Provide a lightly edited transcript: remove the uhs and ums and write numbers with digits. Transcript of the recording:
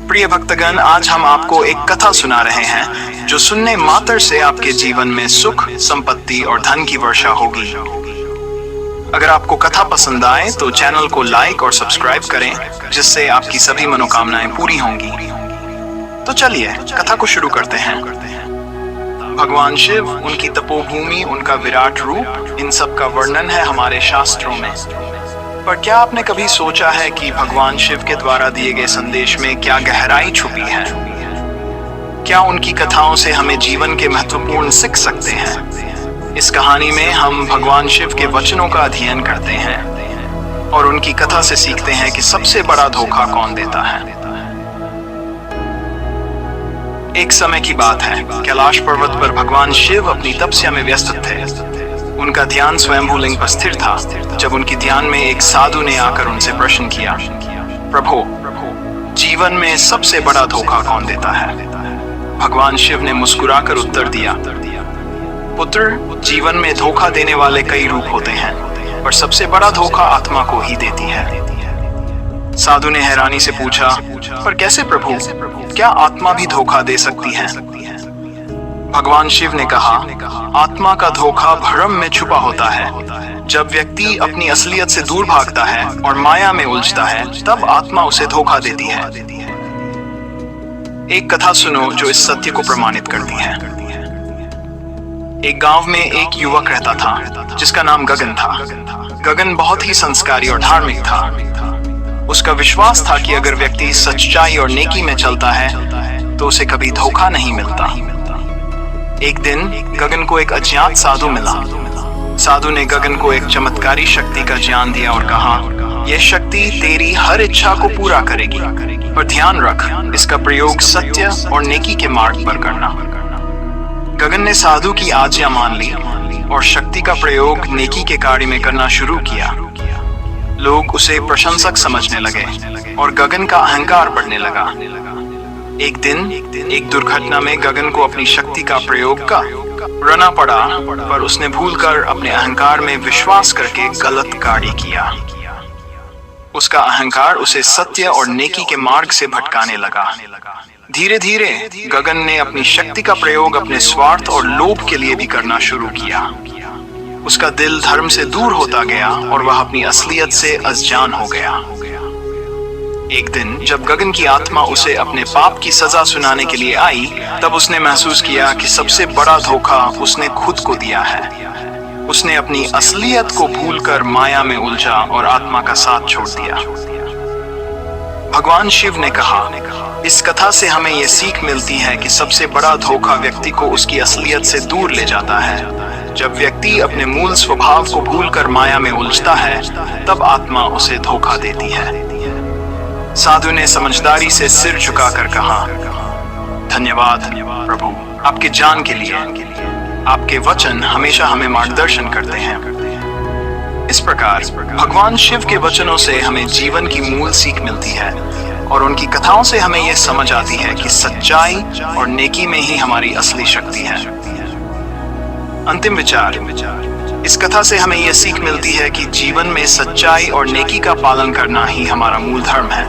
प्रिय भक्तगण, आज हम आपको एक कथा सुना रहे हैं जो सुनने मात्र से आपके जीवन में सुख, संपत्ति और धन की वर्षा होगी। अगर आपको कथा पसंद आए तो चैनल को लाइक और सब्सक्राइब करें, जिससे आपकी सभी मनोकामनाएं पूरी होंगी। तो चलिए कथा को शुरू करते हैं। भगवान शिव, उनकी तपोभूमि, उनका विराट रूप, इन सब का वर्णन है हमारे शास्त्रों में। पर क्या आपने कभी सोचा है कि भगवान शिव के द्वारा दिए गए संदेश में क्या गहराई छुपी है? क्या उनकी कथाओं से हमें जीवन के महत्वपूर्ण सीख सकते हैं? इस कहानी में हम भगवान शिव के वचनों का अध्ययन करते हैं और उनकी कथा से सीखते हैं कि सबसे बड़ा धोखा कौन देता है। एक समय की बात है, कैलाश पर्वत पर भगवान शिव अपनी तपस्या में व्यस्त थे। उनका ध्यान स्वयंभू लिंग पर स्थिर था, जब उनकी ध्यान में एक साधु ने आकर उनसे प्रश्न किया, प्रभु, जीवन में सबसे बड़ा धोखा कौन देता है? भगवान शिव ने मुस्कुराकर उत्तर दिया, पुत्र, जीवन में धोखा देने वाले कई रूप होते हैं, पर सबसे बड़ा धोखा आत्मा को ही देती है। साधु ने हैरानी से पूछा, पर कैसे प्रभु, क्या आत्मा भी धोखा दे सकती है? भगवान शिव ने कहा, आत्मा का धोखा भ्रम में छुपा होता है। जब व्यक्ति अपनी असलियत से दूर भागता है और माया में उलझता है, तब आत्मा उसे धोखा देती है। एक कथा सुनो जो इस सत्य को प्रमाणित करती है। एक गांव में एक युवक रहता था जिसका नाम गगन था। गगन बहुत ही संस्कारी और धार्मिक था। उसका विश्वास था कि अगर व्यक्ति सच्चाई और नेकी में चलता है तो उसे कभी धोखा नहीं मिलता। एक दिन गगन को एक अज्ञात साधु मिला। साधु ने गगन को एक चमत्कारी शक्ति का ज्ञान दिया और कहा, यह शक्ति तेरी हर इच्छा को पूरा करेगी, पर ध्यान रख, इसका प्रयोग सत्य और नेकी के मार्ग पर करना। गगन ने साधु की आज्ञा मान ली और शक्ति का प्रयोग नेकी के कार्य में करना शुरू किया। लोग उसे प्रशंसक समझने लगे और गगन का अहंकार बढ़ने लगा। एक दिन एक दुर्घटना में गगन को अपनी शक्ति का प्रयोग करना पड़ा, पर उसने भूलकर अपने अहंकार में विश्वास करके गलत कार्य किया। उसका अहंकार उसे सत्य और नेकी के मार्ग से भटकाने लगा। धीरे धीरे गगन ने अपनी शक्ति का प्रयोग अपने स्वार्थ और लोभ के लिए भी करना शुरू किया। उसका दिल धर्म से दूर होता गया और वह अपनी असलियत से अनजान हो गया। एक दिन जब गगन की आत्मा उसे अपने पाप की सजा सुनाने के लिए आई, तब उसने महसूस किया कि सबसे बड़ा धोखा उसने खुद को दिया है। उसने अपनी असलियत को भूलकर माया में उलझा और आत्मा का साथ छोड़ दिया। भगवान शिव ने कहा, इस कथा से हमें यह सीख मिलती है कि सबसे बड़ा धोखा व्यक्ति को उसकी असलियत से दूर ले जाता है। जब व्यक्ति अपने मूल स्वभाव को भूलकर माया में उलझता है, तब आत्मा उसे धोखा देती है। साधु ने समझदारी से सिर झुकाकर कहा, धन्यवाद प्रभु, आपके ज्ञान के लिए। आपके वचन हमेशा हमें मार्गदर्शन करते हैं। इस प्रकार भगवान शिव के वचनों से हमें जीवन की मूल सीख मिलती है और उनकी कथाओं से हमें यह समझ आती है कि सच्चाई और नेकी में ही हमारी असली शक्ति है। अंतिम विचार, इस कथा से हमें यह सीख मिलती है कि जीवन में सच्चाई और नेकी का पालन करना ही हमारा मूल धर्म है।